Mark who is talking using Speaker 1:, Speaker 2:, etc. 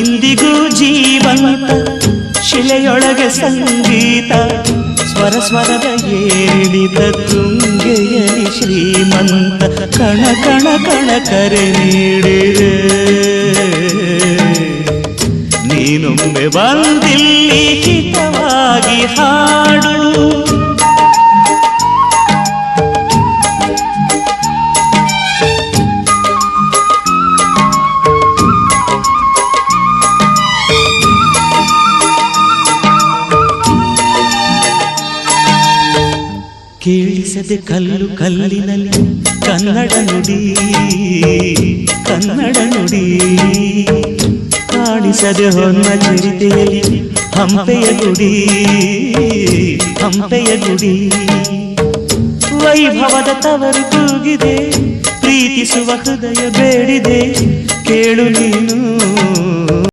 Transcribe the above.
Speaker 1: ಇಂದಿಗೂ ಜೀವಂತ ಶಿಲೆಯೊಳಗೆ ಸಂಗೀತ ಸ್ವರ ಸ್ವರದ ಏಳಿದ ತುಂಗೆಯಲಿ ಶ್ರೀಮಂತ ಕಣ ಕಣ ಕಣ ಕರೆ ನೀಡಿದೆ ನೀನೊಮ್ಮೆ ಬಂದಿಲ್ಲಿ ಹಿತವಾಗಿ ಹಾಡು ಕೇಳಿಸದೆ ಕಲ್ಲು ಕಲ್ಲಿನಲ್ಲಿ ಕನ್ನಡ ನುಡಿ ಕನ್ನಡ ನುಡಿ ಕಾಣಿಸದೆ ಹೊನ್ನ ಚಿರಿತೆಯಲ್ಲಿ ಹಂಪೆಯ ಗುಡಿ ಹಂಪೆಯ ಗುಡಿ ವೈಭವದ ತವರು ಕೂಗಿದೆ ಪ್ರೀತಿಸುವ ಹೃದಯ ಬೇಡಿದೆ ಕೇಳು ನೀನು